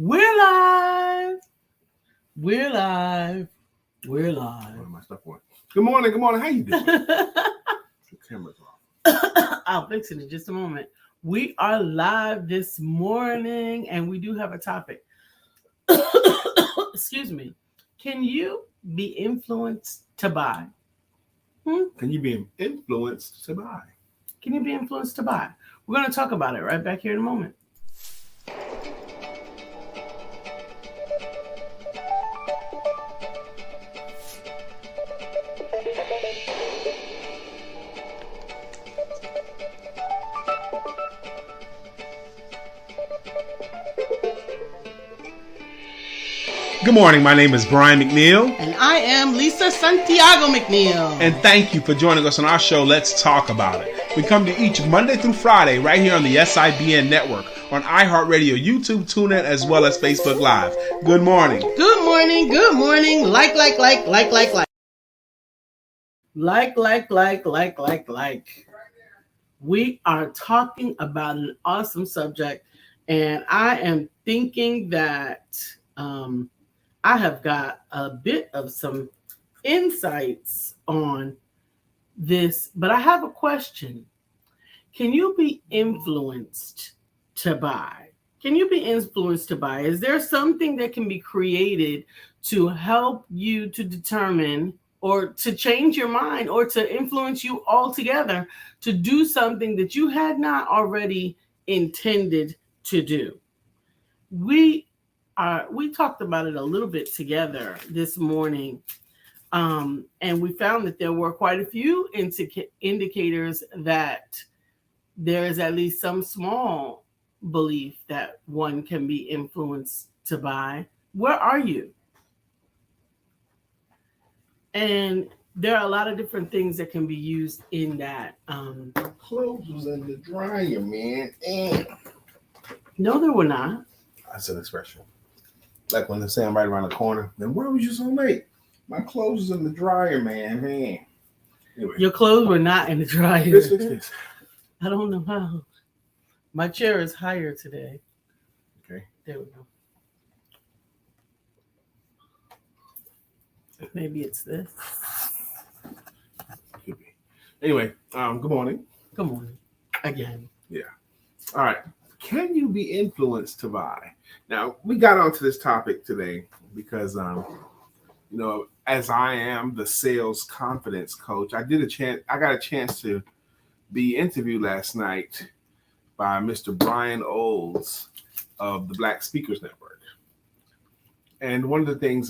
We're live. We're live. We're live. Where my stuff went. Good morning. Good morning. How you doing? The camera's off. I'll fix it in just a moment. We are live this morning, and we do have a topic. Excuse me. Can you be influenced to buy? Can you be influenced to buy? Can you be influenced to buy? We're going to talk about it right back here in a moment. Good morning. My name is Brian McNeill. And I am Lisa Santiago McNeill. And thank you for joining us on our show, Let's Talk About It. We come to each Monday through Friday right here on the SIBN network, on iHeartRadio, YouTube, TuneIn, as well as Facebook Live. Good morning. Good morning. Good morning. Like. Like. We are talking about an awesome subject, and I am thinking that I have got a bit of some insights on this, but I have a question. Can you be influenced to buy? Can you be influenced to buy? Is there something that can be created to help you to determine or to change your mind or to influence you altogether to do something that you had not already intended to do? We talked about it a little bit together this morning, and we found that there were quite a few indicators that there is at least some small belief that one can be influenced to buy. Where are you? And there are a lot of different things that can be used in that. Clothes was in the dryer, man. Damn. No, there were not. That's an expression. Like when they say I'm right around the corner, then where was you so late? My clothes was in the dryer, man. Anyway. Your clothes were not in the dryer. Fix. I don't know how. My chair is higher today. Okay. There we go. Maybe it's this. Could be. Anyway, good morning. Good morning. Again. Yeah. All right. Can you be influenced to buy? Now, we got onto this topic today because, as I am the sales confidence coach, I got a chance to be interviewed last night by Mr. Brian Olds of the Black Speakers Network. And one of the things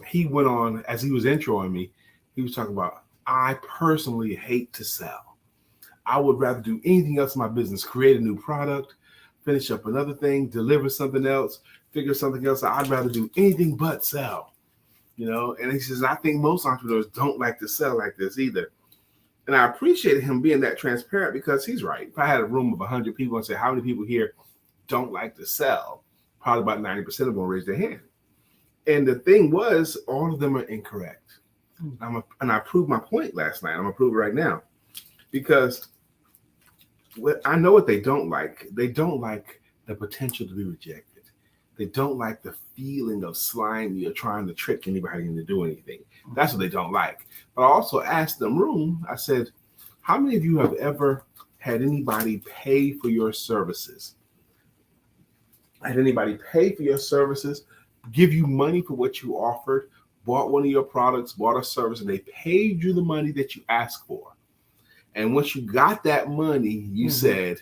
he went on as he was introing me, he was talking about, I personally hate to sell. I would rather do anything else in my business, create a new product, finish up another thing, deliver something else, figure something else out. I'd rather do anything but sell, And he says, I think most entrepreneurs don't like to sell like this either. And I appreciated him being that transparent because he's right. If I had a room of 100 people and say, how many people here don't like to sell? Probably about 90% of them will raise their hand. And the thing was, all of them are incorrect. And I proved my point last night. I'm going to prove it right now. Because I know what they don't like. They don't like the potential to be rejected. They don't like the feeling of slimy or trying to trick anybody into doing anything. That's what they don't like. But I also asked them, I said, how many of you have ever had anybody pay for your services? Had anybody pay for your services, give you money for what you offered, bought one of your products, bought a service, and they paid you the money that you asked for? And once you got that money, you said,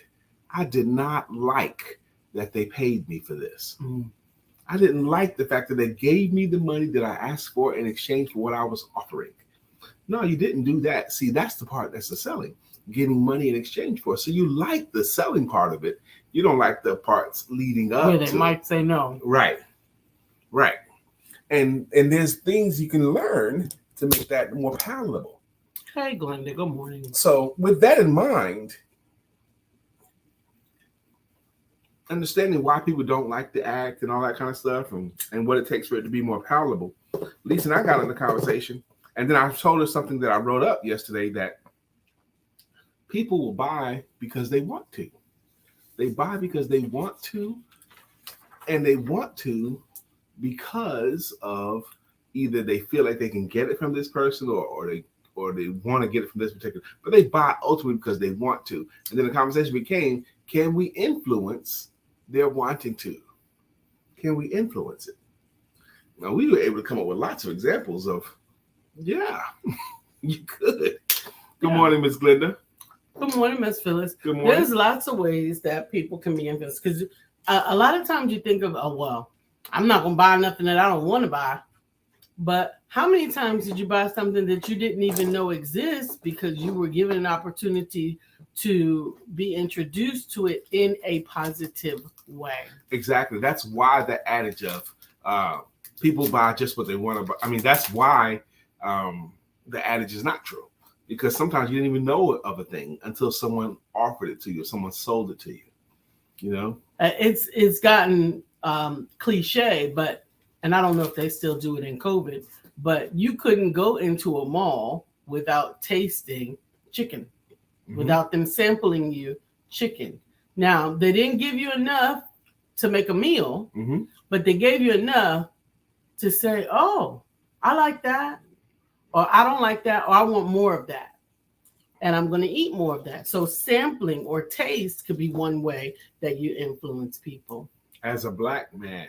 I did not like that they paid me for this. I didn't like the fact that they gave me the money that I asked for in exchange for what I was offering. No, you didn't do that. See, that's the part that's the selling, getting money in exchange for. So you like the selling part of it. You don't like the parts leading up where they might say no. Right. And there's things you can learn to make that more palatable. Hey, Glenda, good morning. So with that in mind, understanding why people don't like to act and all that kind of stuff and what it takes for it to be more palatable, Lisa and I got in the conversation, and then I told her something that I wrote up yesterday, that people will buy because they want to. They buy because they want to, And they want to because of either they feel like they can get it from this person or they want to get it from this particular, but they buy ultimately because they want to. And then the conversation became, can we influence their wanting to? Can we influence it? Now, we were able to come up with lots of examples of, yeah, you could. Good morning, Miss Glenda. Good morning, Miss Phyllis. Good morning. There's lots of ways that people can be influenced, because a lot of times you think of, oh, well, I'm not going to buy nothing that I don't want to buy. But how many times did you buy something that you didn't even know exists because you were given an opportunity to be introduced to it in a positive way? Exactly. That's why the adage of people buy just what they want to buy. I mean, that's why the adage is not true. Because sometimes you didn't even know of a thing until someone offered it to you, or someone sold it to you. You know? It's gotten cliche, but, and I don't know if they still do it in COVID, but you couldn't go into a mall without tasting chicken, without them sampling you chicken. Now, they didn't give you enough to make a meal, but they gave you enough to say, oh, I like that, or I don't like that, or I want more of that, and I'm going to eat more of that. So sampling or taste could be one way that you influence people. As a Black man,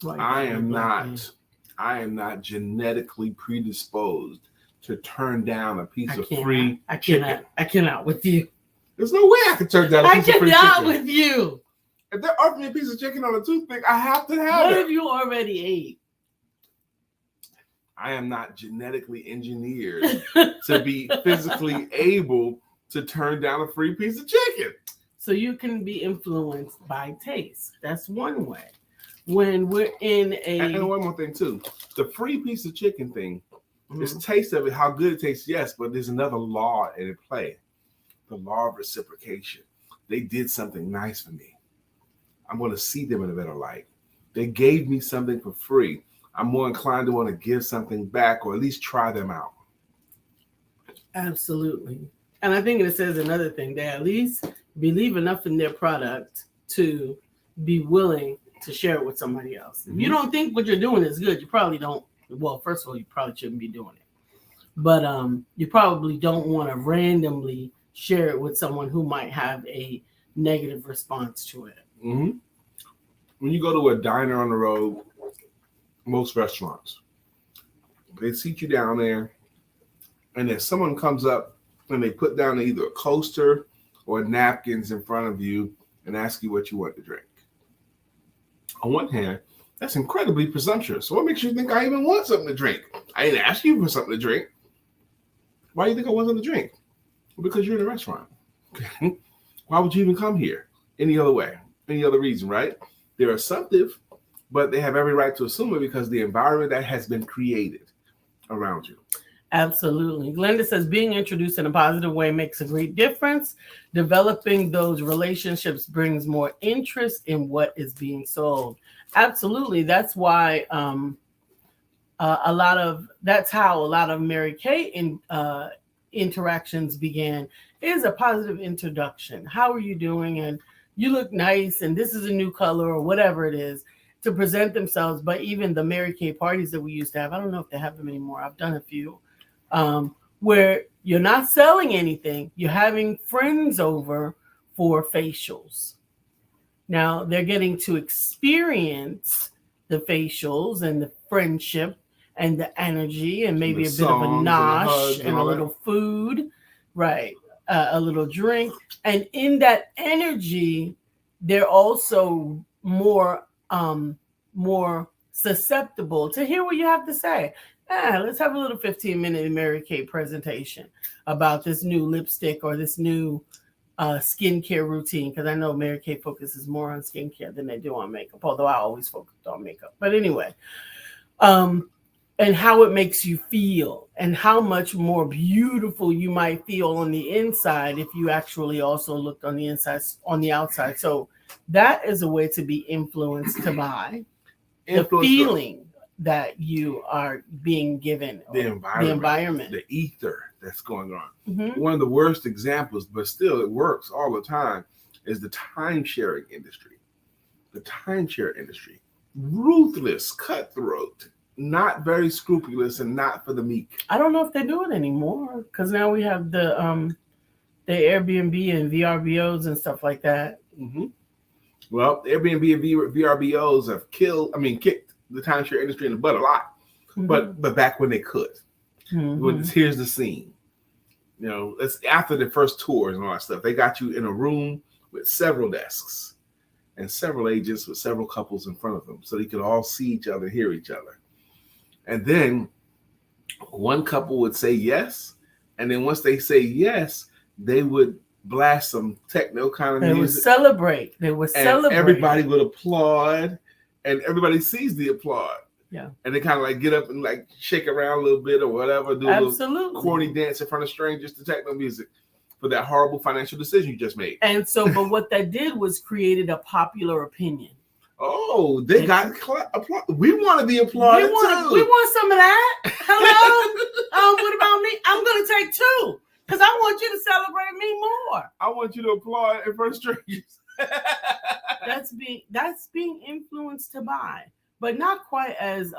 I am not genetically predisposed to turn down a piece of free chicken. I cannot with you. There's no way I can turn down a piece of free chicken. I cannot with you. If they're offering me a piece of chicken on a toothpick, I have to have it. What if you already ate? I am not genetically engineered to be physically able to turn down a free piece of chicken. So you can be influenced by taste. That's one way. When we're in a... And one more thing, too. The free piece of chicken thing, is taste of it, how good it tastes, yes, but there's another law in play. The law of reciprocation. They did something nice for me. I'm going to see them in a better light. They gave me something for free. I'm more inclined to want to give something back, or at least try them out. Absolutely. And I think it says another thing. They at least believe enough in their product to be willing to share it with somebody else. If you don't think what you're doing is good, you probably don't. Well, first of all, you probably shouldn't be doing it. But you probably don't want to randomly share it with someone who might have a negative response to it. When you go to a diner on the road, most restaurants, they seat you down there, and if someone comes up and they put down either a coaster or napkins in front of you and ask you what you want to drink. On one hand, that's incredibly presumptuous. So what makes you think I even want something to drink? I didn't ask you for something to drink. Why do you think I want something to drink? Well, because you're in a restaurant. Okay. Why would you even come here any other way? Any other reason, right? They're assumptive, but they have every right to assume it because the environment that has been created around you. Absolutely. Glenda says being introduced in a positive way makes a great difference. Developing those relationships brings more interest in what is being sold. Absolutely. That's why that's how a lot of Mary Kay interactions began, is a positive introduction. How are you doing? And you look nice, and this is a new color, or whatever it is, to present themselves. But even the Mary Kay parties that we used to have, I don't know if they have them anymore. I've done a few. Where you're not selling anything, you're having friends over for facials. Now they're getting to experience the facials and the friendship and the energy and maybe a bit of a nosh and a little food, right? A little drink. And in that energy, they're also more susceptible to hear what you have to say. Let's have a little 15-minute Mary Kay presentation about this new lipstick or this new skincare routine, because I know Mary Kay focuses more on skincare than they do on makeup, although I always focus on makeup. But anyway, and how it makes you feel and how much more beautiful you might feel on the inside if you actually also looked on the inside, on the outside. So that is a way to be influenced to buy. The feeling that you are being given, the environment, the ether that's going on. One of the worst examples, but still it works all the time, is the time-sharing industry. the timeshare industry. Ruthless, cutthroat, not very scrupulous, and not for the meek. I don't know if they do it anymore because now we have the Airbnb and VRBOs and stuff like that. Mm-hmm. Well, Airbnb and VRBOs have kicked the timeshare industry in the butt a lot, Mm-hmm. but back when they could. Mm-hmm. Here's the scene. It's after the first tours and all that stuff. They got you in a room with several desks and several agents with several couples in front of them, so they could all see each other, hear each other. And then one couple would say yes, and then once they say yes, they would blast some techno kind of music. They would celebrate. Everybody would applaud, and everybody sees the applaud. Yeah. And they kind of like get up and like shake around a little bit or whatever, do a little corny dance in front of strangers to techno music for that horrible financial decision you just made. And so, but what that did was created a popular opinion. Oh, they got applaud. We want to be applauded too. We want some of that. Hello. What about me? I'm going to take 2 because I want you to celebrate me more. I want you to applaud in front of strangers. That's being influenced to buy. But not quite as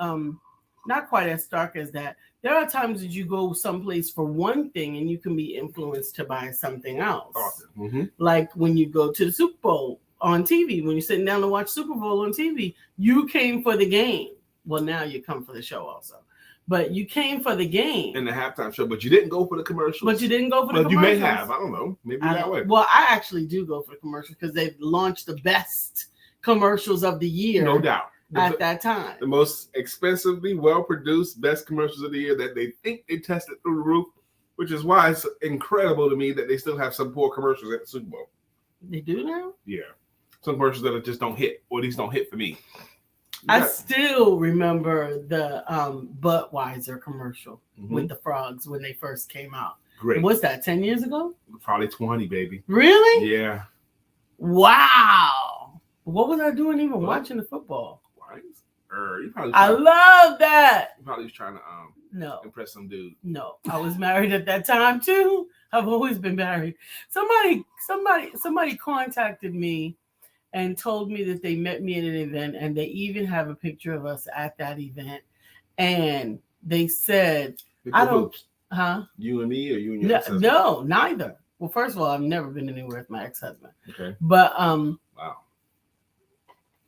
stark as that. There are times that you go someplace for one thing and you can be influenced to buy something else. Awesome. Mm-hmm. Like when you go to the Super Bowl on TV, when you're sitting down to watch Super Bowl on TV, you came for the game. Well, now you come for the show also. But you came for the game. In the halftime show, but you didn't go for the commercials. But you didn't go for the commercials. You may have. I don't know. Maybe that way. Well, I actually do go for the commercials because they've launched the best commercials of the year. No doubt. At that time. The most expensively well-produced, best commercials of the year that they think they tested through the roof, which is why it's incredible to me that they still have some poor commercials at the Super Bowl. They do now? Yeah. Some commercials that just don't hit, or at least don't hit for me. I still remember the Budweiser commercial with the frogs when they first came out. Great. What's that, 10 years ago? Probably 20, baby. Really? Yeah. Wow. What was I doing even watching the football? I love that. You probably was trying to impress some dude. No, I was married at that time too. I've always been married. Somebody contacted me and told me that they met me at an event, and they even have a picture of us at that event. And they said, "I don't, huh? You and me, or you and your ex-husband?" No, neither. Well, first of all, I've never been anywhere with my ex-husband. Okay. But wow.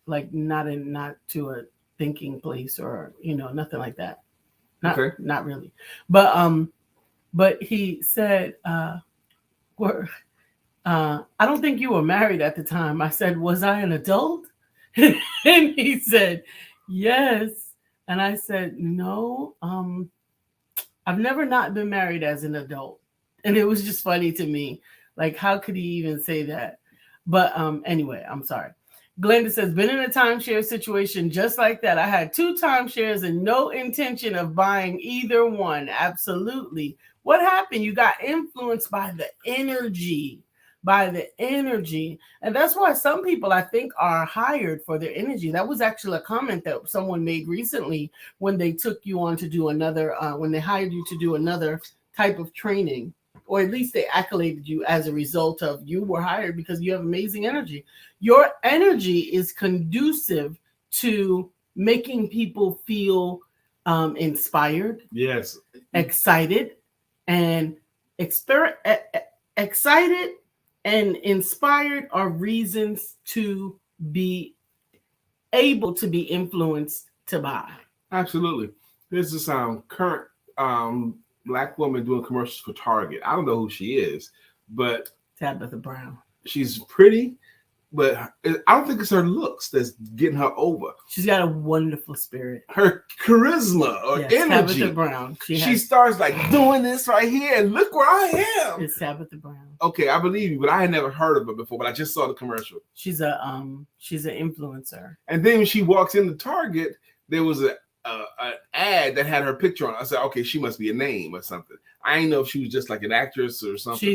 Like not to a thinking place or nothing like that. Not really. But he said, I don't think you were married at the time. I said, was I an adult? And he said, yes. And I said, no, I've never not been married as an adult. And it was just funny to me. Like, how could he even say that? But anyway, I'm sorry. Glenda says, been in a timeshare situation just like that. I had 2 timeshares and no intention of buying either one. Absolutely. What happened? You got influenced by the energy. And that's why some people, I think, are hired for their energy. That was actually a comment that someone made recently when they took you on to do another, when they hired you to do another type of training. Or at least they accoladed you as a result of you were hired because you have amazing energy. Your energy is conducive to making people feel inspired, yes, excited, and excited and inspired are reasons to be able to be influenced to buy. Absolutely. There's this current Black woman doing commercials for Target. I don't know who she is, but Tabitha Brown. She's pretty, but I don't think it's her looks that's getting her over. She's got a wonderful spirit. Her charisma or energy. Tabitha Brown. She starts like doing this right here, and look where I am. It's Tabitha Brown. Okay, I believe you, but I had never heard of her before. But I just saw the commercial. She's an influencer. And then when she walks into Target, there was an ad that had her picture on it. I said, okay, she must be a name or something. I didn't know if she was just like an actress or something. She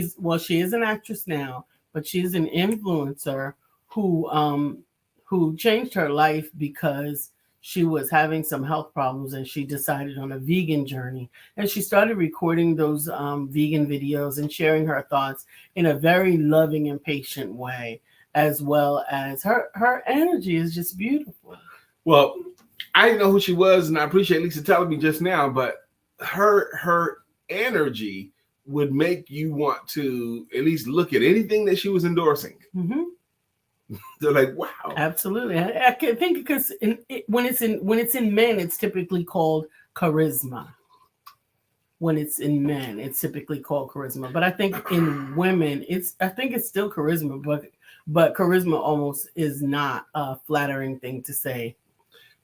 is an actress now, but she's an influencer who changed her life because she was having some health problems and she decided on a vegan journey. And she started recording those vegan videos and sharing her thoughts in a very loving and patient way. as well as her energy is just beautiful. Well, I didn't know who she was, and I appreciate Lisa telling me just now, but her energy would make you want to at least look at anything that she was endorsing. Mm-hmm. They're like, wow. Absolutely. I can think because when it's in men, it's typically called charisma. When it's in men, it's typically called charisma. But I think in women, it's still charisma, but charisma almost is not a flattering thing to say.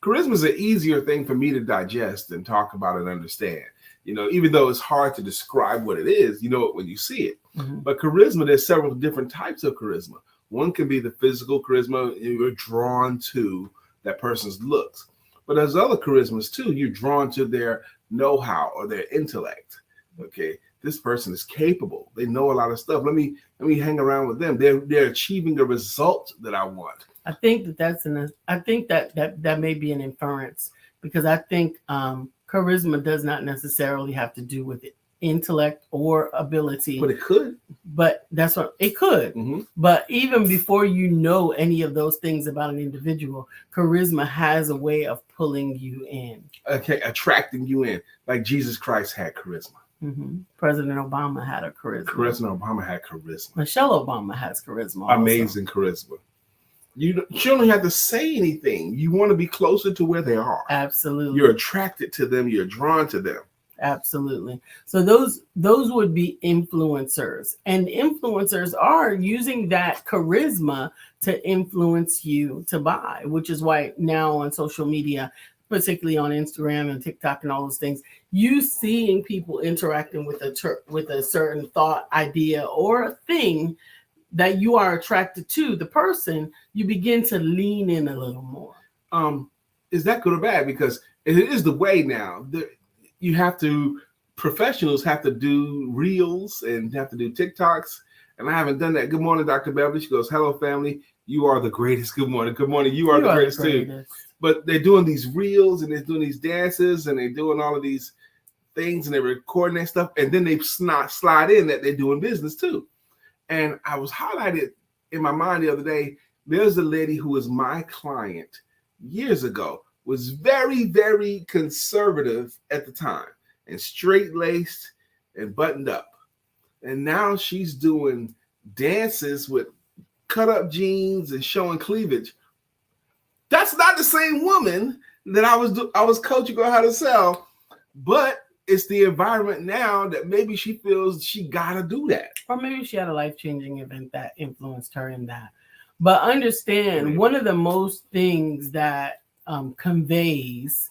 Charisma is an easier thing for me to digest and talk about and understand. You know, even though it's hard to describe what it is, you know it when you see it. Mm-hmm. But charisma, there's several different types of charisma. One can be the physical charisma, you're drawn to that person's looks. But there's other charismas too. You're drawn to their know-how or their intellect. Okay, this person is capable. They know a lot of stuff. Let me hang around with them. They're achieving a result that I want. I think that may be an inference, because I think charisma does not necessarily have to do with intellect or ability. But it could. But that's what it could. Mm-hmm. But even before you know any of those things about an individual, charisma has a way of pulling you in. Okay, attracting you in. Like Jesus Christ had charisma. Mm-hmm. President Obama had a charisma. President Obama had charisma. Michelle Obama has charisma. Also. Amazing charisma. You don't have to say anything. You want to be closer to where they are. Absolutely. You're attracted to them. You're drawn to them. Absolutely. So those would be influencers, and influencers are using that charisma to influence you to buy, which is why now on social media, particularly on Instagram and TikTok and all those things, you seeing people interacting with a certain thought, idea, or a thing that you are attracted to, the person, you begin to lean in a little more. Is that good or bad? Because it is the way now. Professionals have to do reels and have to do TikToks. And I haven't done that. Good morning, Dr. Beverly. She goes, hello, family. You are the greatest. Good morning. Good morning. You are the greatest too. But they're doing these reels and they're doing these dances and they're doing all of these things and they're recording that stuff. And then they slide in that they're doing business too. And I was highlighted in my mind the other day. There's a lady who was my client years ago, was very, very conservative at the time and straight-laced and buttoned up. And now she's doing dances with cut-up jeans and showing cleavage. That's not the same woman that I was coaching her how to sell, but it's the environment now that maybe she feels she gotta do that. Or maybe she had a life-changing event that influenced her in that. But understand, one of the most things that conveys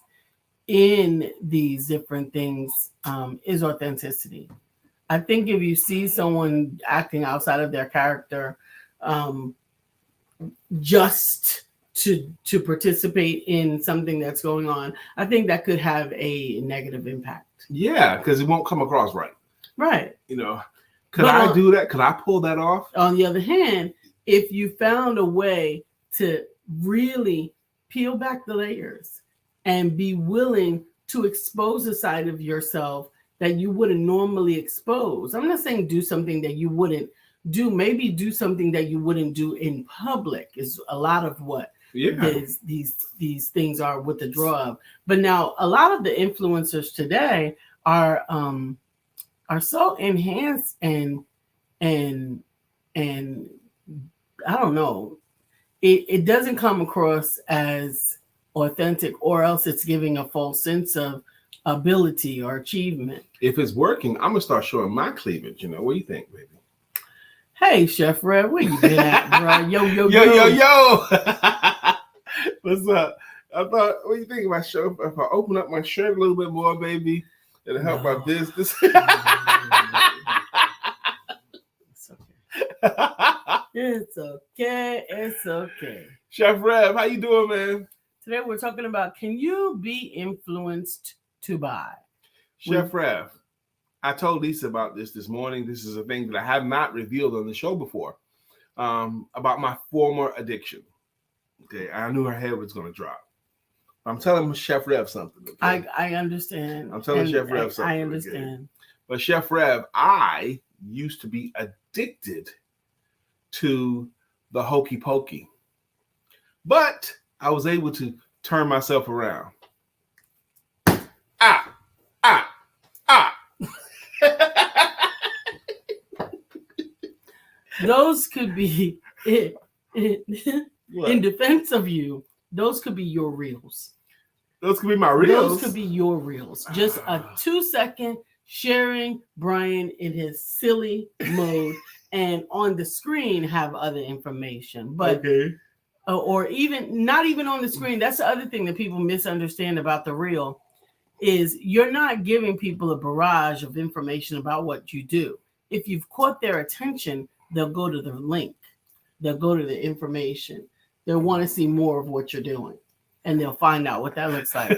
in these different things is authenticity. I think if you see someone acting outside of their character just to participate in something that's going on, I think that could have a negative impact. Yeah, because it won't come across right. Right. You know, could I do that? Could I pull that off? On the other hand, if you found a way to really peel back the layers and be willing to expose a side of yourself that you wouldn't normally expose. I'm not saying do something that you wouldn't do. Maybe do something that you wouldn't do in public is a lot of what these things are with the draw of. But now a lot of the influencers today are so enhanced and I don't know. It doesn't come across as authentic, or else it's giving a false sense of ability or achievement. If it's working, I'm gonna start showing my cleavage. You know, what do you think, baby? Hey, Chef Red, where you been at, bro? Yo. What's up? I thought, what do you think about show? If I open up my shirt a little bit more, baby, it'll help my business. It's okay. It's okay. Chef Rev, how you doing, man? Today we're talking about, can you be influenced to buy? Chef Rev, I told Lisa about this morning. This is a thing that I have not revealed on the show before, about my former addiction. Okay, I knew her head was going to drop. I'm telling Chef Rev something. Okay? I understand. I'm telling Chef Rev something. I understand. Okay? But Chef Rev, I used to be addicted to the hokey pokey. But I was able to turn myself around. Ah, ah, ah. Those could be in defense of you. Those could be your reels. Those could be my reels. Those could be your reels. Just a 2-second sharing Brian in his silly mode, and on the screen have other information. But okay. Or even not even on the screen. That's the other thing that people misunderstand about the reel is you're not giving people a barrage of information about what you do. If you've caught their attention, they'll go to the link. They'll go to the information. They'll want to see more of what you're doing. And they'll find out what that looks like.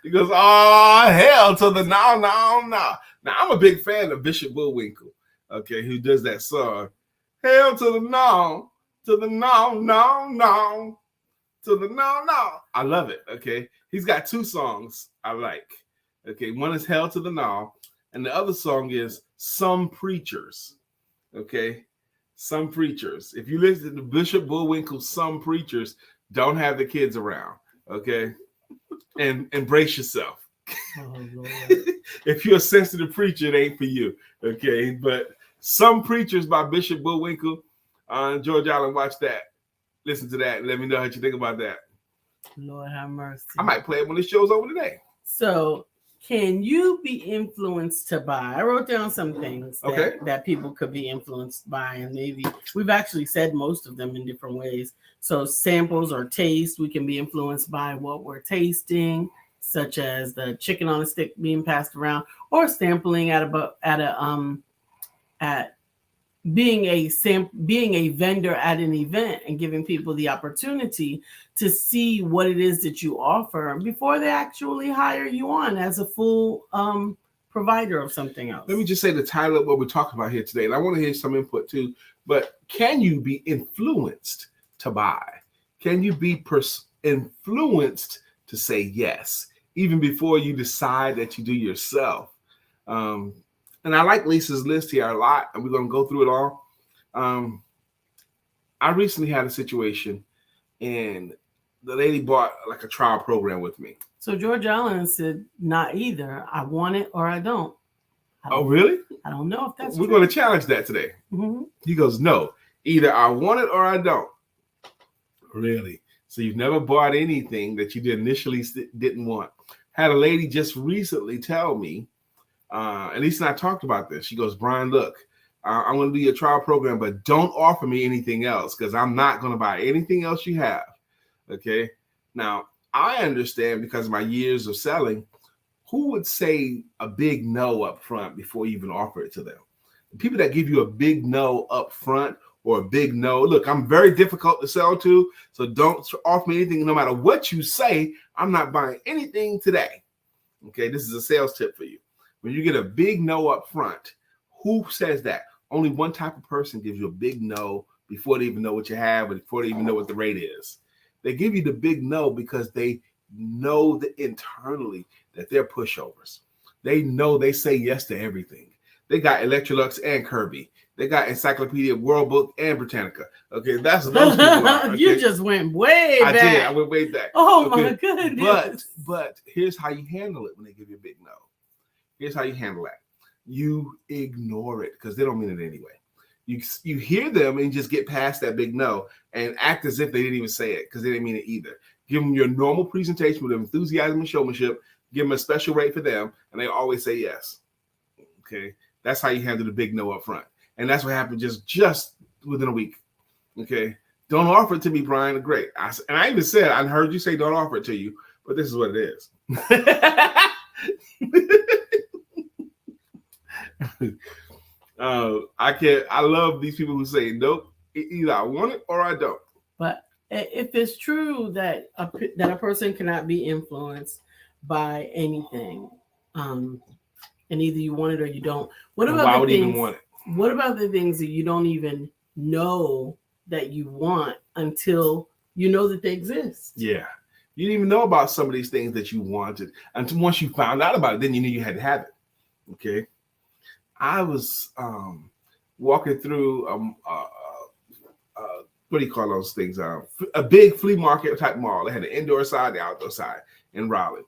He goes, oh, hell to the no. Now, I'm a big fan of Bishop Bullwinkle, okay, who does that song. Hell to the no, to the no, to the no. I love it, okay? He's got 2 songs I like, okay? One is Hell to the No, and the other song is Some Preachers, okay? Some Preachers. If you listen to Bishop Bullwinkle's Some Preachers, don't have the kids around, okay? And embrace yourself. Oh, Lord. If you're a sensitive preacher, it ain't for you, okay? But Some Preachers by Bishop Bullwinkle, George Allen, watch that. Listen to that and let me know what you think about that. Lord have mercy. I might play it when the show's over today. So, can you be influenced to buy? I wrote down some things that people could be influenced by, and maybe we've actually said most of them in different ways. So, samples or taste, we can be influenced by what we're tasting, such as the chicken on a stick being passed around, or sampling at being a vendor at an event and giving people the opportunity to see what it is that you offer before they actually hire you on as a full provider of something else. Let me just say the title of what we're talking about here today, and I want to hear some input too. But can you be influenced to buy? Can you be influenced to say yes, even before you decide that you do yourself? And I like Lisa's list here a lot, and we're going to go through it all. I recently had a situation, and the lady bought like a trial program with me. So George Allen said, not either. I want it or I don't. Oh, really? I don't know if that's We're true. going to challenge that today. Mm-hmm. He goes, no, either I want it or I don't. Really? So you've never bought anything that you initially didn't want. Had a lady just recently tell me, at least I talked about this. She goes, Brian, look, I'm going to do your trial program, but don't offer me anything else because I'm not going to buy anything else you have. Okay. Now, I understand because of my years of selling, who would say a big no up front before you even offer it to them? The people that give you a big no up front or a big no, look, I'm very difficult to sell to, so don't offer me anything. No matter what you say, I'm not buying anything today. Okay. This is a sales tip for you. When you get a big no up front, who says that? Only one type of person gives you a big no before they even know what you have or before they even know what the rate is. They give you the big no because they know that internally that they're pushovers. They know they say yes to everything. They got Electrolux and Kirby. They got Encyclopedia World Book and Britannica. Okay, that's those people are. Okay? You just went way back. I did. I went way back. Oh, okay. My goodness. But here's how you handle it when they give you a big no. Here's how you handle that. You ignore it because they don't mean it anyway. You hear them and just get past that big no and act as if they didn't even say it because they didn't mean it either. Give them your normal presentation with enthusiasm and showmanship. Give them a special rate for them, and they always say yes. Okay, that's how you handle the big no up front, and that's what happened just within a week. Okay, don't offer it to me, Brian. Great, and I even said I heard you say don't offer it to you, but this is what it is. I love these people who say nope, either I want it or I don't. But if it's true that a person cannot be influenced by anything, and either you want it or you don't, what about the things that you don't even know that you want until you know that they exist? Yeah. You didn't even know about some of these things that you wanted until once you found out about it, then you knew you had to have it. Okay. I was walking through what do you call those things? A big flea market type mall. They had the indoor side, the outdoor side in Raleigh.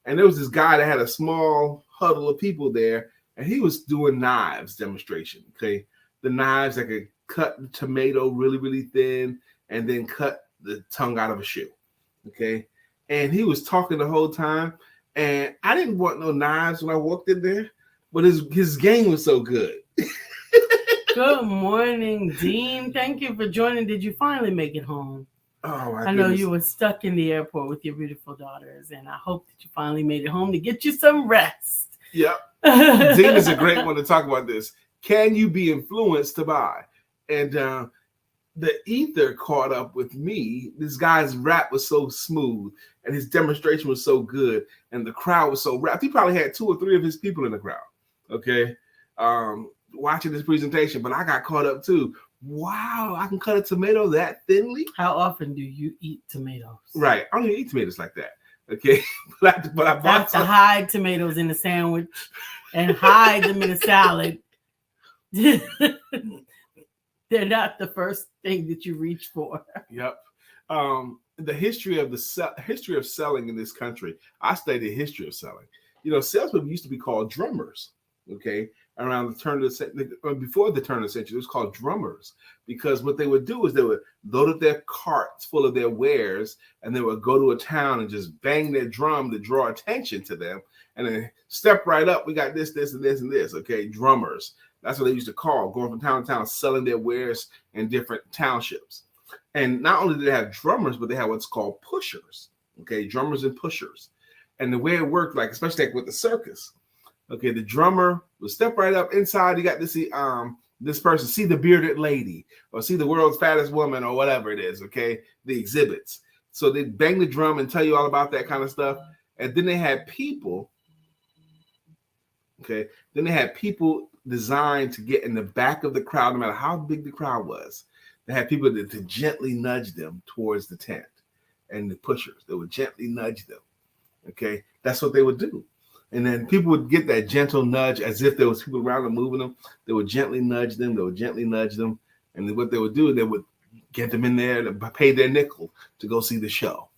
And there was this guy that had a small huddle of people there, and he was doing knives demonstration. Okay, the knives that could cut the tomato really, really thin, and then cut the tongue out of a shoe. Okay, and he was talking the whole time, and I didn't want no knives when I walked in there, but his game was so good. Good morning, Dean. Thank you for joining. Did you finally make it home? Oh my I know goodness. you were stuck in the airport with your beautiful daughters, and I hope that you finally made it home to get you some rest. Yep. Dean is a great one to talk about this. Can you be influenced to buy? And the ether caught up with me. This guy's rap was so smooth, and his demonstration was so good, and the crowd was so rapt. He probably had 2 or 3 of his people in the crowd. Okay, watching this presentation, but I got caught up too. Wow, I can cut a tomato that thinly. How often do you eat tomatoes? Right, I don't even eat tomatoes like that. Okay, but I bought I have to hide tomatoes in the sandwich and hide them in a salad. They're not the first thing that you reach for. Yep. The history of selling in this country. I studied the history of selling. You know, salesmen used to be called drummers. Okay, around the turn of the century, before the turn of the century, it was called drummers, because what they would do is they would load up their carts full of their wares, and they would go to a town and just bang their drum to draw attention to them, and then step right up. We got this, this, and this, and this. Okay, drummers. That's what they used to call going from town to town, selling their wares in different townships. And not only did they have drummers, but they had what's called pushers. Okay, drummers and pushers. And the way it worked, like especially like with the circus. Okay, the drummer will step right up inside. You got to see this person, see the bearded lady, or see the world's fattest woman, or whatever it is. Okay, the exhibits. So they bang the drum and tell you all about that kind of stuff. And then they had people. Okay, then they had people designed to get in the back of the crowd, no matter how big the crowd was. They had people to gently nudge them towards the tent, and the pushers, they would gently nudge them. Okay, that's what they would do. And then people would get that gentle nudge as if there was people around them moving them. They would gently nudge them. They would gently nudge them. And then what they would do, they would get them in there to pay their nickel to go see the show.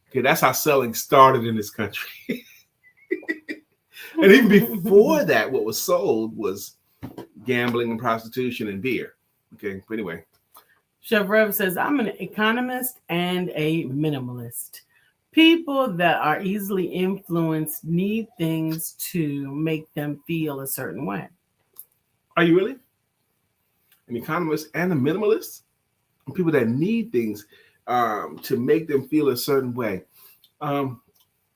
Okay, that's how selling started in this country. And even before that, what was sold was gambling and prostitution and beer. Okay, but anyway. Chef Rev says, I'm an economist and a minimalist. People that are easily influenced need things to make them feel a certain way. Are you really? An economist and a minimalist? People that need things to make them feel a certain way.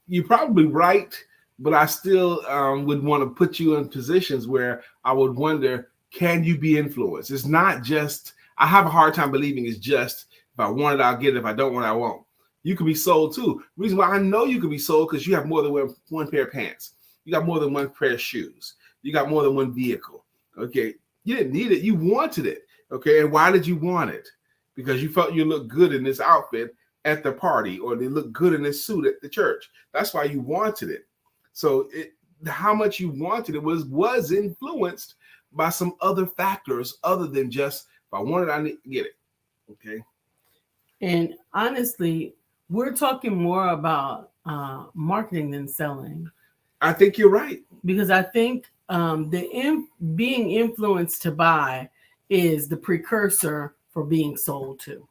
You're probably right, but I still would want to put you in positions where I would wonder, can you be influenced? It's not just, I have a hard time believing it's just, if I want it, I'll get it. If I don't want it, I won't. You could be sold too. The reason why I know you could be sold, because you have more than one pair of pants. You got more than one pair of shoes. You got more than one vehicle. Okay. You didn't need it. You wanted it. Okay. And why did you want it? Because you felt you looked good in this outfit at the party, or they look good in this suit at the church. That's why you wanted it. So how much you wanted it was influenced by some other factors other than just, if I want it, I need to get it. Okay. And honestly, we're talking more about marketing than selling. I think you're right. Because I think being influenced to buy is the precursor for being sold to.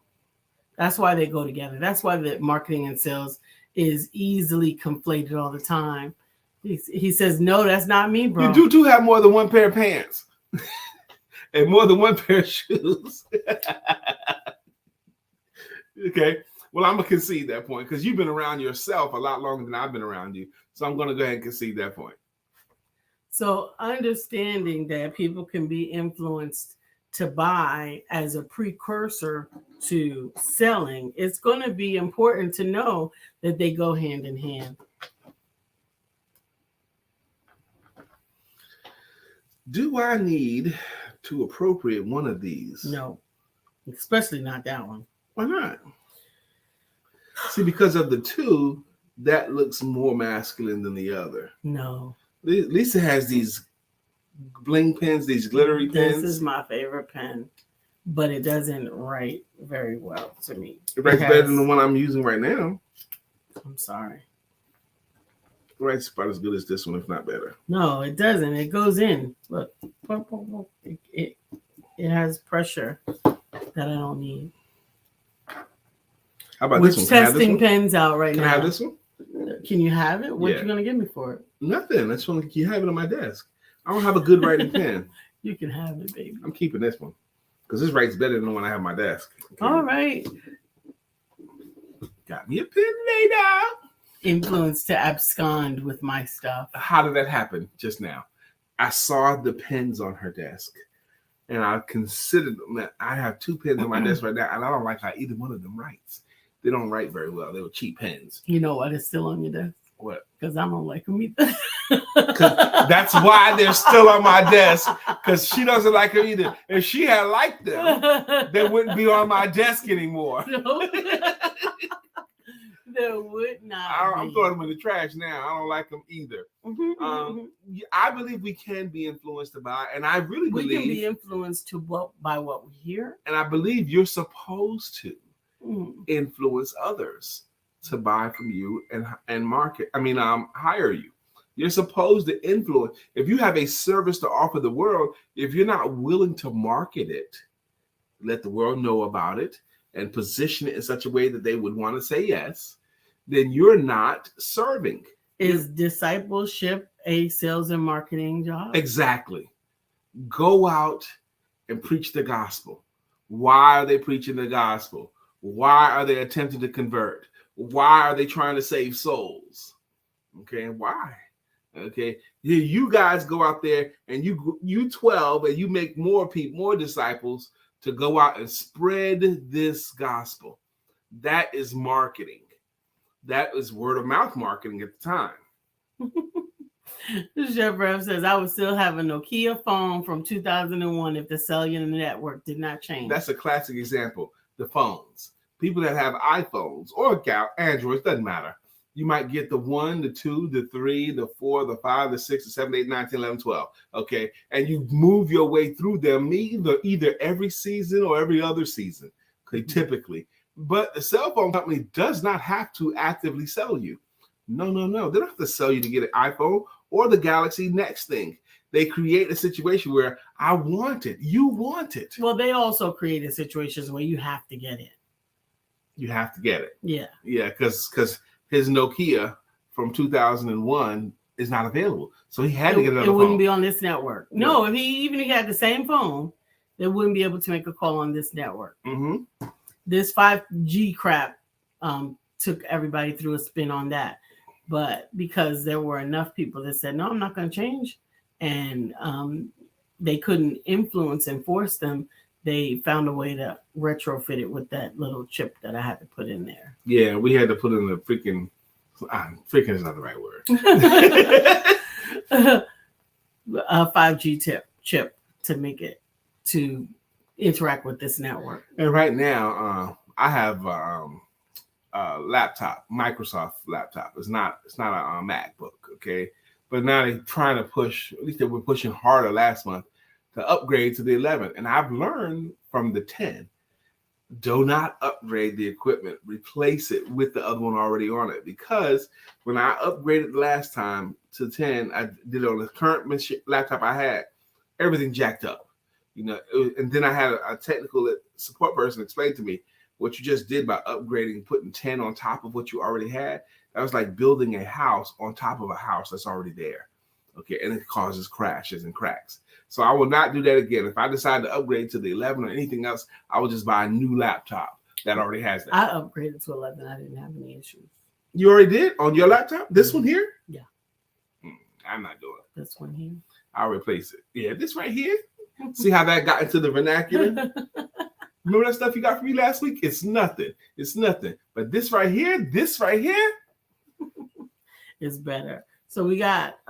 That's why they go together. That's why the marketing and sales is easily conflated all the time. He says, no, that's not me, bro. You do have more than one pair of pants and more than one pair of shoes. Okay. Well, I'm going to concede that point because you've been around yourself a lot longer than I've been around you. So I'm going to go ahead and concede that point. So understanding that people can be influenced to buy as a precursor to selling, it's going to be important to know that they go hand in hand. Do I need to appropriate one of these? No, especially not that one. Why not? See, because of the two, that looks more masculine than the other. No. Lisa has these bling pens, these glittery pens. This is my favorite pen. but it doesn't write very well to me. It writes better than the one I'm using right now. I'm sorry. It writes about as good as this one, if not better. No, it doesn't. It goes in. Look, it has pressure that I don't need. How about We're this one? Can I have this testing one? pens out right Can now. I have this one? Can you have it? What Yeah. you gonna give me for it? Nothing. I just want to have it on my desk. I don't have a good writing pen. You can have it, baby. I'm keeping this one because this writes better than the one I have on my desk. Okay. All right. Got me a pen later. Influence to abscond with my stuff. How did that happen just now? I saw the pens on her desk, and I considered that I have 2 pens on my desk right now, and I don't like how either one of them writes. They don't write very well. They were cheap pens. You know what is still on your desk? What? Because I don't like them either. That's why they're still on my desk, because she doesn't like them either. If she had liked them, they wouldn't be on my desk anymore. No. There would not. I'm throwing them in the trash now. I don't like them either. I believe we can be influenced by, and I really believe we can be influenced by what we hear. And I believe you're supposed to influence others to buy from you and market. Hire you. You're supposed to influence. If you have a service to offer the world, if you're not willing to market it, let the world know about it, and position it in such a way that they would want to say yes, then you're not serving. Is discipleship a sales and marketing job? Exactly. Go out and preach the gospel. Why are they preaching the gospel? Why are they attempting to convert? Why are they trying to save souls? Okay, why? Okay, you guys go out there and you 12 and you make more people, more disciples to go out and spread this gospel. That is marketing. That is word of mouth marketing at the time. Chef Rev says, I would still have a Nokia phone from 2001 if the cellular network did not change. That's a classic example. The phones. People that have iPhones or Androids, doesn't matter. You might get the 1, the 2, the 3, the 4, the 5, the 6, the 7, 8, 9, 10, 11, 12. Okay. And you move your way through them either every season or every other season. Okay, typically. But the cell phone company does not have to actively sell you. No. They don't have to sell you to get an iPhone or the Galaxy next thing. They create a situation where I want it. You want it. Well, they also created situations where you have to get it. You have to get it. Yeah. Yeah, because his Nokia from 2001 is not available. So he had to get another phone. It wouldn't be on this network. No, even if he had the same phone, they wouldn't be able to make a call on this network. Mm-hmm. This 5G crap took everybody through a spin on that. But because there were enough people that said, no, I'm not going to change, and they couldn't influence and force them, they found a way to retrofit it with that little chip that I had to put in there. Yeah, we had to put in the freaking is not the right word. A 5G chip to make it to interact with this network. And right now, I have a laptop, Microsoft laptop. It's not a MacBook, okay? But now they're trying to push, at least they were pushing harder last month, to upgrade to the 11. And I've learned from the 10, do not upgrade the equipment. Replace it with the other one already on it. Because when I upgraded last time to 10, I did it on the current laptop I had, everything jacked up. And then I had a technical support person explain to me what you just did by upgrading, putting 10 on top of what you already had. That was like building a house on top of a house that's already there. Okay, and it causes crashes and cracks. So I will not do that again. If I decide to upgrade to the 11 or anything else, I will just buy a new laptop that already has that. I upgraded to 11. I didn't have any issues. You already did on your laptop? This one here? Yeah. I'm not doing it. This one here? I'll replace it. Yeah, this right here. See how that got into the vernacular? Remember that stuff you got from me last week? It's nothing. It's nothing. But this right here is better. So we got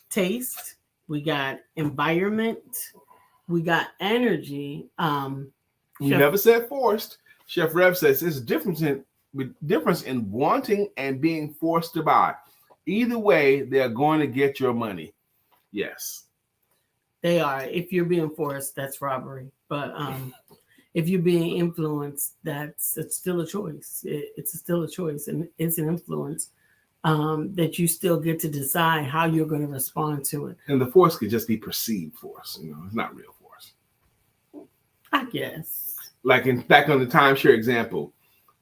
taste, we got environment, we got energy. We never said forced. Chef Rev says there's a difference in wanting and being forced to buy. Either way, they're going to get your money. Yes. They are. If you're being forced, that's robbery. But if you're being influenced, it's still a choice. It's still a choice, and it's an influence that you still get to decide how you're going to respond to it. And the force could just be perceived force. It's not real force. I guess. Like back on the timeshare example,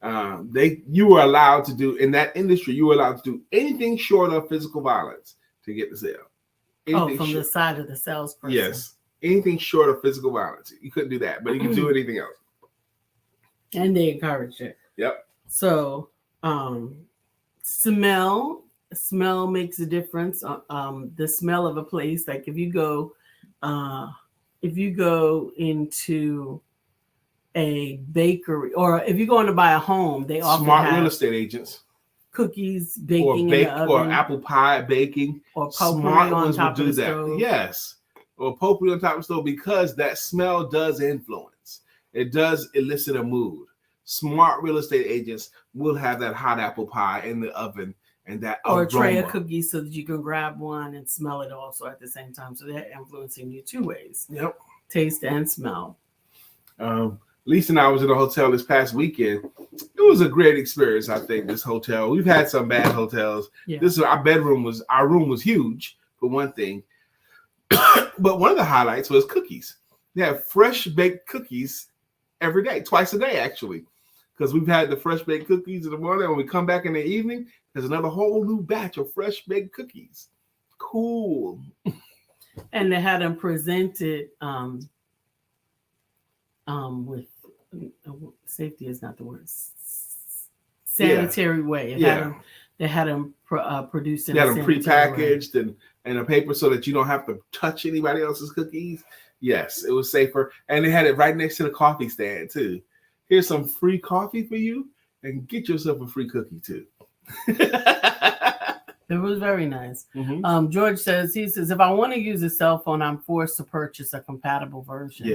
you were allowed to do in that industry. You were allowed to do anything short of physical violence to get the sale. Anything from the side of the salesperson. Yes, anything short of physical violence, you couldn't do that, but you could do anything else. And they encourage it. Yep. So, smell makes a difference. The smell of a place, like if you go into a bakery, or if you're going to buy a home, they often smart real estate agents, cookies baking in the oven, or apple pie baking, or potpourri smart on ones top will do of the that. stove. Yes, or potpourri on top of the stove, because that smell does influence. It does elicit a mood. Smart real estate agents will have that hot apple pie in the oven and that or aroma. A tray of cookies so that you can grab one and smell it also at the same time. So they're influencing you two ways. Yep. Taste and smell. Lisa and I was in a hotel this past weekend. It was a great experience, I think, this hotel. We've had some bad hotels. Yeah. Our room was huge, for one thing. But one of the highlights was cookies. They have fresh baked cookies every day, twice a day, actually. Because we've had the fresh baked cookies in the morning. When we come back in the evening, there's another whole new batch of fresh baked cookies. Cool. And they had them presented with safety is not the word. Sanitary way. They had them produced in. They had them prepackaged and a paper so that you don't have to touch anybody else's cookies. Yes, it was safer, and they had it right next to the coffee stand too. Here's some free coffee for you, and get yourself a free cookie too. It was very nice. Mm-hmm. George says, if I want to use a cell phone, I'm forced to purchase a compatible version.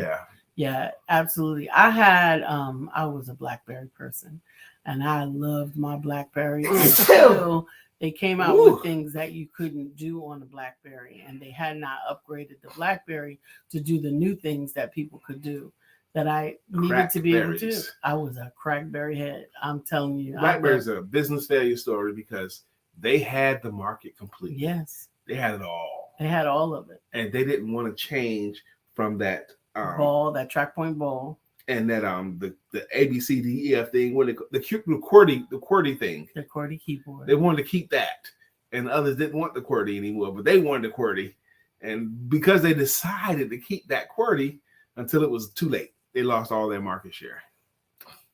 Yeah, absolutely. I was a BlackBerry person, and I loved my BlackBerry until they came out with things that you couldn't do on the BlackBerry, and they had not upgraded the BlackBerry to do the new things that people could do that I needed to be able to do. I was a crackberry head. I'm telling you. BlackBerry's a business failure story because they had the market complete. Yes. They had it all. They had all of it. And they didn't want to change from that ball, that track point ball. And that the ABCDEF thing, the QWERTY thing. The QWERTY keyboard. They wanted to keep that. And others didn't want the QWERTY anymore, but they wanted the QWERTY. And because they decided to keep that QWERTY until it was too late, they lost all their market share.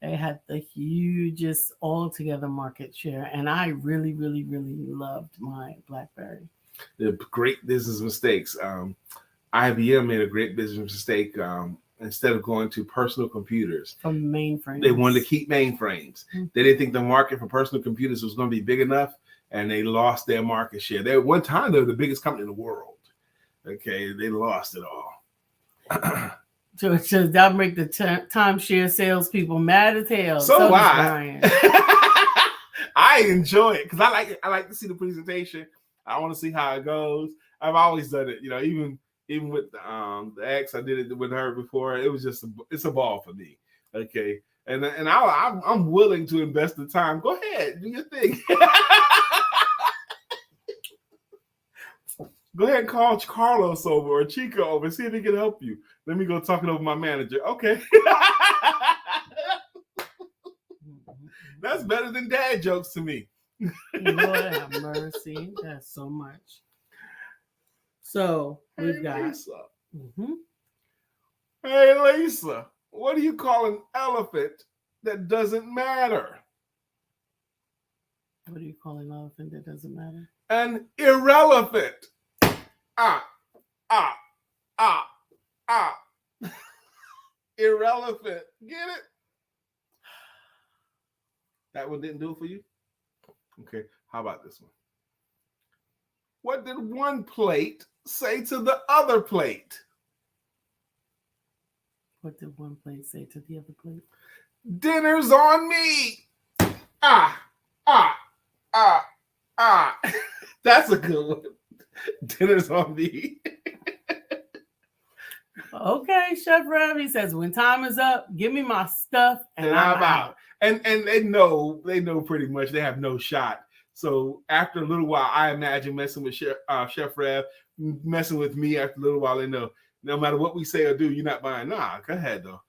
They had the hugest altogether market share. And I really, really, really loved my BlackBerry. The great business mistakes. IBM made a great business mistake. Instead of going to personal computers, from mainframes, they wanted to keep mainframes. Mm-hmm. They didn't think the market for personal computers was going to be big enough, and they lost their market share. They one time they were the biggest company in the world. Okay, they lost it all. So that'll make the timeshare salespeople mad as hell. So why? I enjoy it because I like to see the presentation. I want to see how it goes. I've always done it, even with the ex, I did it with her before. It was it's a ball for me. Okay. And I'm willing to invest the time. Go ahead, do your thing. Go ahead and call Carlos over or Chico over, see if he can help you. Let me go talk it over my manager. Okay. That's better than dad jokes to me. Lord have mercy. That's so much. So we've got Lisa. Mm-hmm. Hey Lisa, what do you call an elephant that doesn't matter? What do you call an elephant that doesn't matter? An irrelevant. Irrelevant. Get it? That one didn't do it for you? Okay, how about this one? What did one plate say to the other plate? What did one plate say to the other plate? Dinner's on me. That's a good one. Dinner's on me. Okay, Chef Rev. He says, when time is up, give me my stuff and I'm out. And they know pretty much they have no shot. So after a little while, I imagine messing with Chef Rev, messing with me after a little while, they know no matter what we say or do, you're not buying. Nah, go ahead though.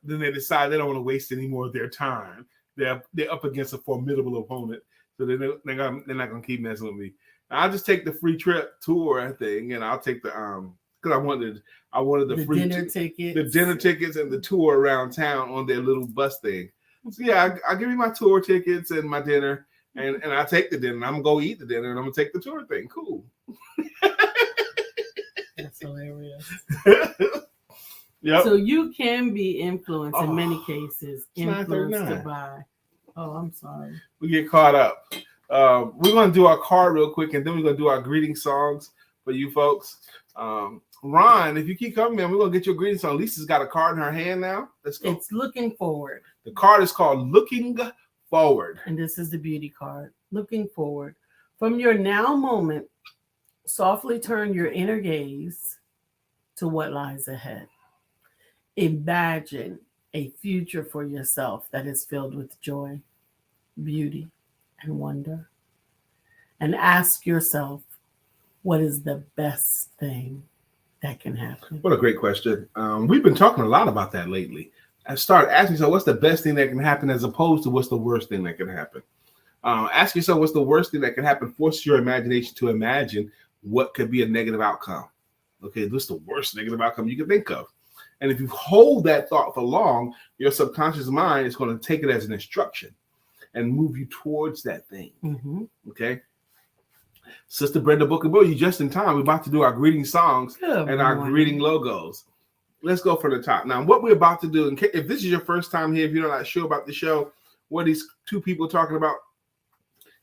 Then they decide they don't want to waste any more of their time. They're up against a formidable opponent, so they're not gonna keep messing with me. I'll just take the free trip tour thing, and I'll take the because I wanted the free dinner tickets and the tour around town on their little bus thing. So yeah, I'll give you my tour tickets and my dinner, and I'll take the dinner. I'm gonna go eat the dinner, and I'm gonna take the tour thing. Cool. That's hilarious. Yep. So you can be influenced in many cases. Influenced to buy. Oh, I'm sorry. We get caught up. We're going to do our card real quick, and then we're going to do our greeting songs for you folks. Ron, if you keep coming, man, we're going to get your greeting song. Lisa's got a card in her hand now. Let's go. It's Looking Forward. The card is called Looking Forward. And this is the beauty card. Looking forward. From your now moment, softly turn your inner gaze to what lies ahead. Imagine a future for yourself that is filled with joy, beauty, and wonder. And ask yourself, what is the best thing that can happen? What a great question. We've been talking a lot about that lately. I started asking yourself, what's the best thing that can happen as opposed to what's the worst thing that can happen? Ask yourself, what's the worst thing that can happen? Force your imagination to imagine what could be a negative outcome. Okay, what's the worst negative outcome you can think of? And if you hold that thought for long, your subconscious mind is going to take it as an instruction and move you towards that thing. Mm-hmm. Okay. Sister Brenda Booker, you just in time. We're about to do our greeting songs and our greeting logos. Let's go from the top. Now, what we're about to do, if this is your first time here, if you're not sure about the show, what these two people are talking about,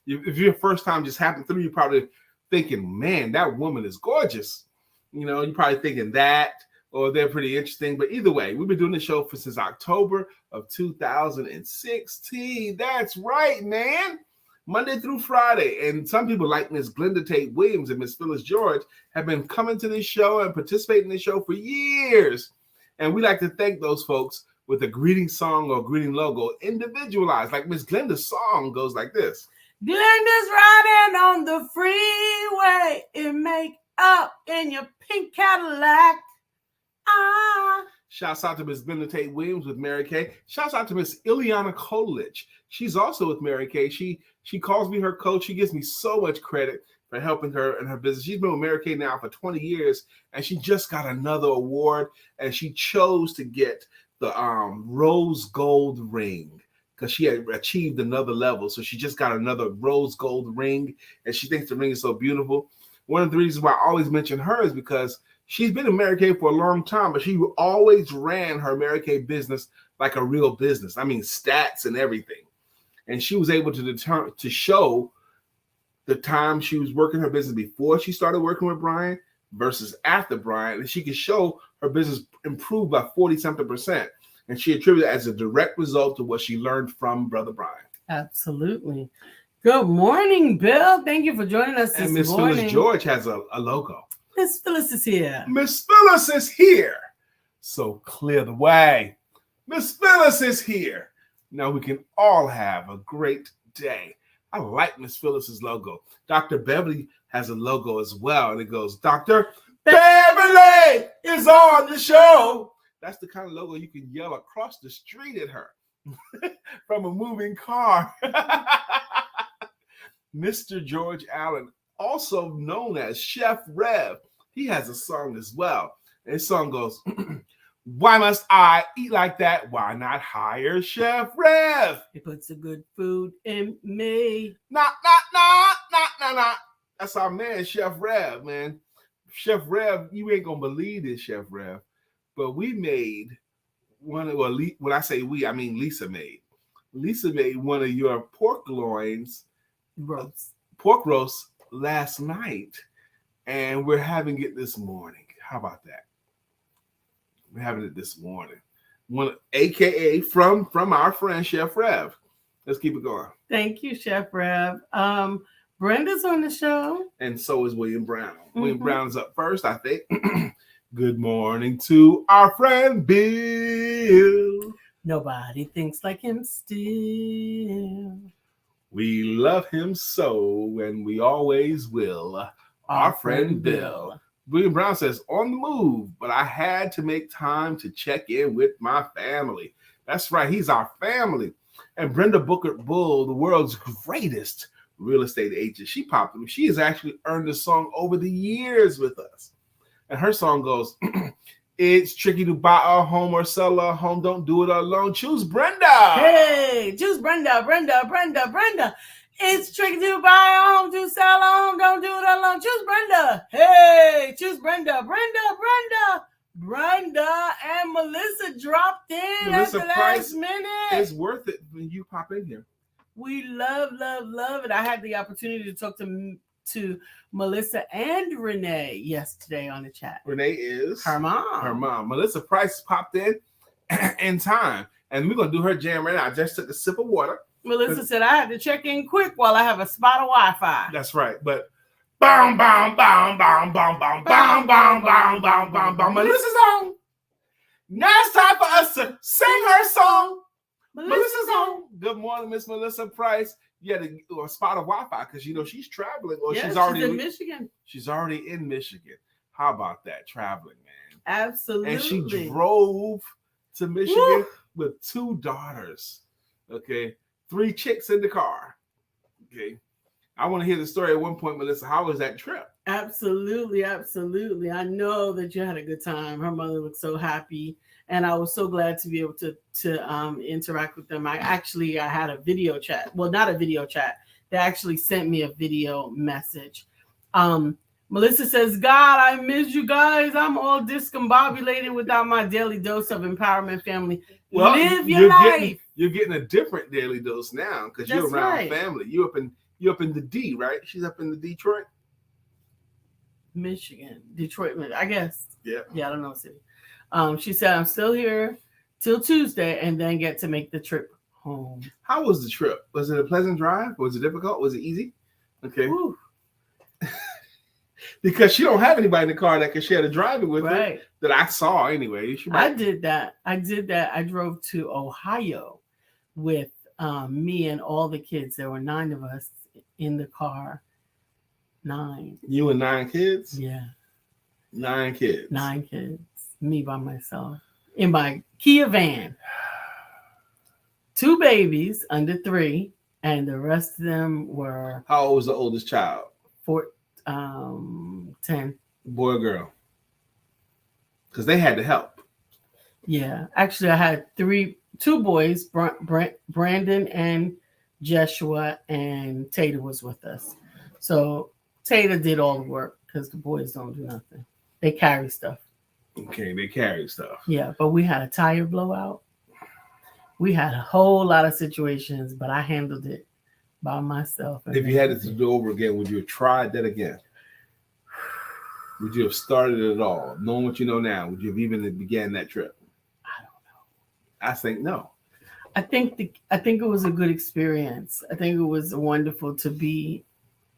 if your first time just happened through, you're probably thinking, man, that woman is gorgeous. You're probably thinking that. Or they're pretty interesting. But either way, we've been doing the show since October of 2016. That's right, man. Monday through Friday. And some people like Miss Glenda Tate Williams and Miss Phyllis George have been coming to this show and participating in this show for years. And we like to thank those folks with a greeting song or greeting logo individualized. Like Miss Glenda's song goes like this. Glenda's riding on the freeway. It make up in your pink Cadillac. Shouts out to Miss Glenda Tate Williams with Mary Kay. Shouts out to Miss Ileana Kolich. She's also with Mary Kay. She calls me her coach. She gives me so much credit for helping her in her business. She's been with Mary Kay now for 20 years, and she just got another award, and she chose to get the rose gold ring because she had achieved another level. So she just got another rose gold ring, and she thinks the ring is so beautiful. One of the reasons why I always mention her is because she's been in Mary Kay for a long time, but she always ran her Mary Kay business like a real business. I mean, stats and everything. And she was able to show the time she was working her business before she started working with Brian versus after Brian. And she could show her business improved by 40-something%. And she attributed it as a direct result of what she learned from Brother Brian. Absolutely. Good morning, Bill. Thank you for joining us this morning. And Miss Phyllis George has a logo. Miss Phyllis is here. Miss Phyllis is here. So clear the way. Miss Phyllis is here. Now we can all have a great day. I like Miss Phyllis's logo. Dr. Beverly has a logo as well. And it goes, Dr. Beverly is on the show. That's the kind of logo you can yell across the street at her from a moving car. Mr. George Allen, also known as Chef Rev, he has a song as well. And his song goes, why must I eat like that? Why not hire Chef Rev? He puts the good food in me. Nah. That's our man, Chef Rev, man. Chef Rev, you ain't gonna believe this, Chef Rev. But we made one of, when I say we, I mean Lisa made. Lisa made one of your pork roast last night. And we're having it this morning. How about that? We're having it this morning. One, AKA from our friend Chef Rev. Let's keep it going. Thank you, Chef Rev. Brenda's on the show. And so is William Brown. Mm-hmm. William Brown's up first, I think. Good morning to our friend Bill. Nobody thinks like him still. We love him so, and we always will. Our friend Bill. William Brown says, on the move, but I had to make time to check in with my family. That's right, he's our family. And Brenda Booker Bull, the world's greatest real estate agent, she popped him. She has actually earned the song over the years with us. And her song goes, it's tricky to buy a home or sell a home. Don't do it alone. Choose Brenda. Hey, choose Brenda. It's tricky to buy a home, to sell a home. Don't do it alone. Choose Brenda. Hey, choose Brenda. Brenda and Melissa dropped in Melissa at the Price last minute. It's worth it when you pop in here. We love it. I had the opportunity to talk to Melissa and Renee yesterday on the chat. Renee is her mom. Melissa Price popped in time, and we're gonna do her jam right now. I just took a sip of water. Melissa said I had to check in quick while I have a spot of Wi-Fi. That's right, but bam, bam, bam, bam, bam, bam, bam, bam, bam, bam, bam, bam. Melissa's on. Now it's time for us to sing her song. Melissa's on. Good morning, Miss Melissa Price. You had a spot of Wi-Fi because she's traveling, or she's already in Michigan. She's already in Michigan. How about that traveling, man? Absolutely. And she drove to Michigan with 2 daughters. Okay, 3 chicks in the car. Okay, I want to hear the story at one point, Melissa. How was that trip? Absolutely. I know that you had a good time. Her mother looked so happy, and I was so glad to be able to interact with them. I had a video chat. Well, not a video chat. They actually sent me a video message. Melissa says, God, I miss you guys. I'm all discombobulated without my daily dose of empowerment, family. Well, live your life. You're getting a different daily dose now because you're around family. You up in the D, right? She's up in the Detroit. Michigan, Detroit, I guess. Yeah, I don't know city. She said, I'm still here till Tuesday and then get to make the trip home. How was the trip? Was it a pleasant drive? Was it difficult? Was it easy? Okay. Because she don't have anybody in the car that can share the driving with her that I saw anyway. I did that. I drove to Ohio with me and all the kids. There were 9 of us in the car. 9. You and 9 kids? Yeah. 9 kids. 9 kids. Me by myself. In my Kia van. 2 babies under 3, and the rest of them were... How old was the oldest child? 10. Boy or girl? Because they had to help. Yeah. Actually, I had 2 boys, Brandon and Jeshua, and Tata was with us. So Tata did all the work because the boys don't do nothing. They carry stuff. Okay, they carry stuff. Yeah, but we had a tire blowout. We had a whole lot of situations, but I handled it by myself. If you had to do over again, would you have tried that again? Would you have started it all? Knowing what you know now, would you have even began that trip? I don't know. I think no. I think it was a good experience. I think it was wonderful to be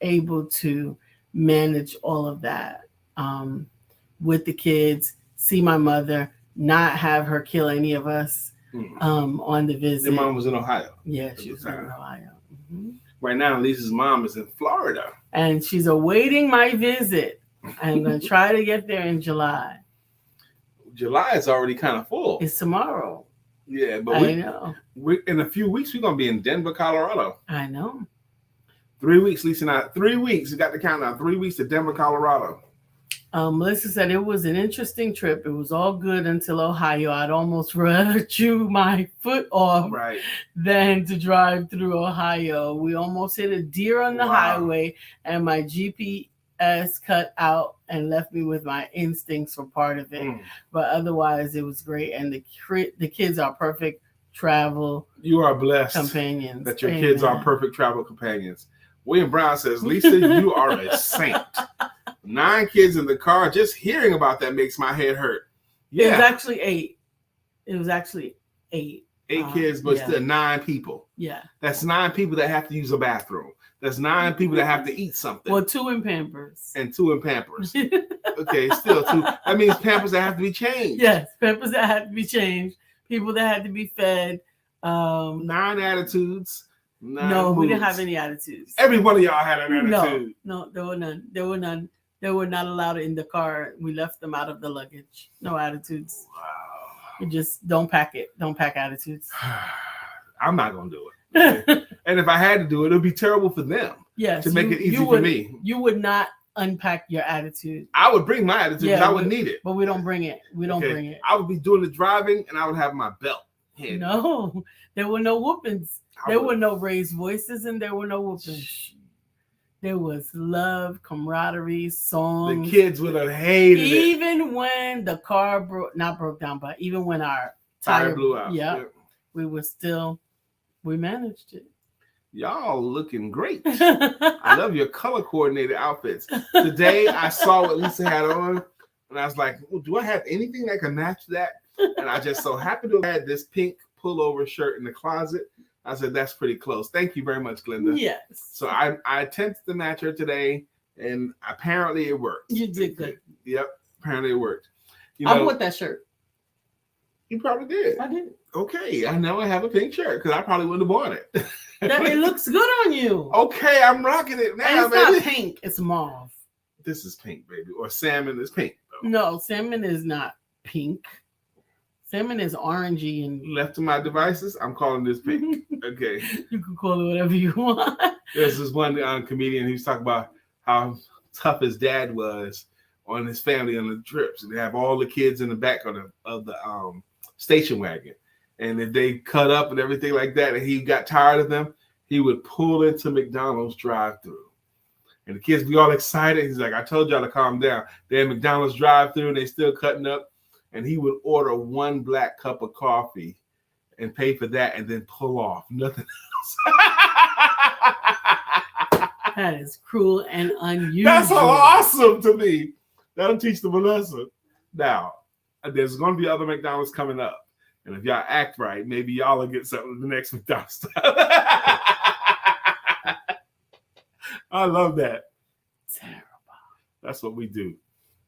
able to manage all of that with the kids, see my mother, not have her kill any of us on the visit. Your mom was in Ohio. Yeah, she was in Ohio. Mm-hmm. Right now, Lisa's mom is in Florida. And she's awaiting my visit. I'm going to try to get there in July. July is already kind of full. It's tomorrow. Yeah, but I know. In a few weeks, we're going to be in Denver, Colorado. I know. 3 weeks, Lisa and I. 3 weeks. You got the countdown. 3 weeks to Denver, Colorado. Melissa said it was an interesting trip. It was all good until Ohio. I'd almost rather chew my foot off than to drive through Ohio. We almost hit a deer on the highway, and my GPS cut out and left me with my instincts for part of it. But otherwise, it was great. And the kids are perfect travel. You are blessed companions. That your kids are perfect travel companions. William Brown says, Lisa, you are a saint. 9 kids in the car. Just hearing about that makes my head hurt. Yeah. It was actually 8. It was actually 8. 8 kids, but still 9 people. Yeah. That's 9 people that have to use a bathroom. That's 9 people that have to eat something. Well, 2 in Pampers. And 2 in Pampers. Okay, still two. That means Pampers that have to be changed. Yes, Pampers that had to be changed. People that had to be fed. 9 attitudes. 9 No, we didn't moods. have any attitudes. Every one of y'all had an attitude. No, there were none. There were none. They were not allowed in the car. We left them out of the luggage. No attitudes. Wow. You just don't pack it. Don't pack attitudes. I'm not gonna do it. Okay? And if I had to do it, it would be terrible for them. Yes, to make it easy for me. You would not unpack your attitude. I would bring my attitude because I would need it. But we don't bring it. We don't bring it. I would be doing the driving and I would have my belt handy. No, there were no whoopings. There were no raised voices and there were no whoopings. There was love, camaraderie, songs. The kids would have hated it. Even when the car broke down, but even when our tire blew out. Yeah, we managed it. Y'all looking great. I love your color coordinated outfits. Today I saw what Lisa had on and I was like, well, do I have anything that can match that? And I just so happened to have had this pink pullover shirt in the closet. I said, that's pretty close. Thank you very much, Glenda. Yes. So I attempted to match her today and apparently it worked. You did good. Yep. Apparently it worked. I bought that shirt. You probably did. I did. Okay. I know I have a pink shirt because I probably wouldn't have bought it. It looks good on you. Okay, I'm rocking it now, and it's baby. not pink, it's mauve. This is pink, baby. Or salmon is pink, though. No, salmon is not pink. Salmon is orangey and left to my devices, I'm calling this pink. Okay. You can call it whatever you want. There's this one comedian who's talking about how tough his dad was on his family on the trips, and they have all the kids in the back of the station wagon. And if they cut up and everything like that, and he got tired of them, he would pull into McDonald's drive-thru. And the kids be all excited. He's like, I told y'all to calm down. They're in McDonald's drive-thru and they still cutting up. And he would order 1 black cup of coffee and pay for that and then pull off. Nothing else. That is cruel and unusual. That's awesome to me. That'll teach the Vanessa. Now, there's going to be other McDonald's coming up. And if y'all act right, maybe y'all will get something at the next McDonald's. I love that. Terrible. That's what we do.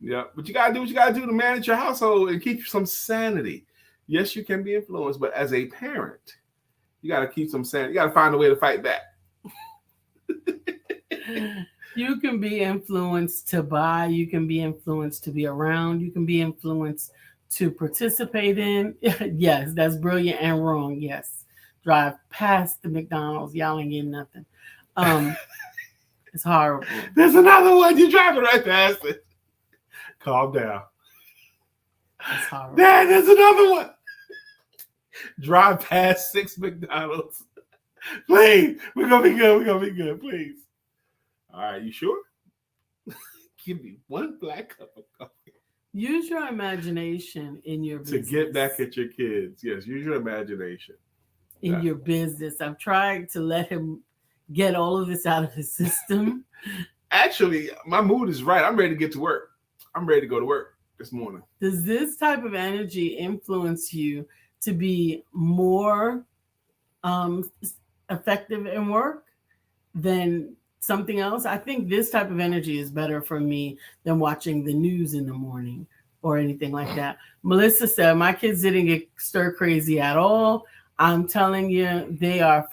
Yeah, but you gotta do what you gotta do to manage your household and keep some sanity. Yes, you can be influenced, but as a parent, you gotta keep some sanity. You gotta find a way to fight back. You can be influenced to buy. You can be influenced to be around. You can be influenced to participate in. Yes, that's brilliant and wrong. Yes, drive past the McDonald's, y'all ain't getting nothing. It's horrible. There's another one. You're driving right past it. Calm down. It's horrible. Dad, there's another one. Drive past 6 McDonald's. Please, we're gonna be good. We're gonna be good. Please. All right, you sure? Give me 1 black cup of coffee. Use your imagination in your business. To get back at your kids. Yes, use your imagination. In your business. I've tried to let him get all of this out of his system. Actually, my mood is right. I'm ready to get to work. I'm ready to go to work this morning. Does this type of energy influence you to be more effective in work than something else? I think this type of energy is better for me than watching the news in the morning or anything like that. Melissa said, my kids didn't get stir crazy at all. I'm telling you, they are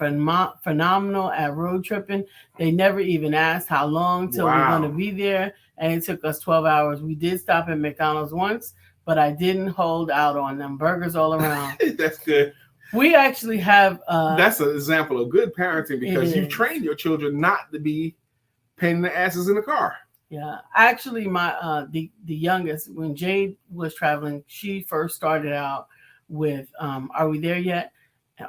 phenomenal at road tripping. They never even asked how long till we're going to be there. And it took us 12 hours. We did stop at McDonald's once, but I didn't hold out on them. Burgers all around. That's good. We actually have... that's an example of good parenting because you train your children not to be pain in the asses in the car. Yeah. Actually, my the youngest, when Jade was traveling, she first started out with, Are We There Yet?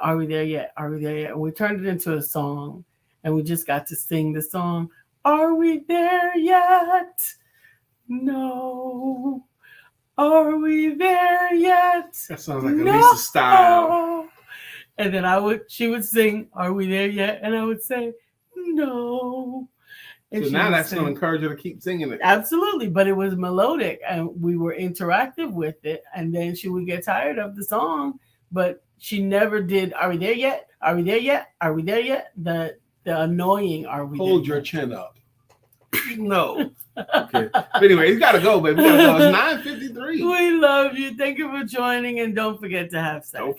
Are we there yet? Are we there yet? And we turned it into a song and we just got to sing the song. Are we there yet? No. Are we there yet? That sounds like no. Lisa style. And then she would sing, Are we there yet? And I would say, no. And so now that's going to encourage her to keep singing it. Absolutely. But it was melodic and we were interactive with it. And then she would get tired of the song, but she never did. Are we there yet? Are we there yet? Are we there yet? The annoying. Are we? Hold your chin up. No. Okay. But anyway, it's got to go, baby. We got to go. It's 9:53. We love you. Thank you for joining, and don't forget to have sex. Don't forget.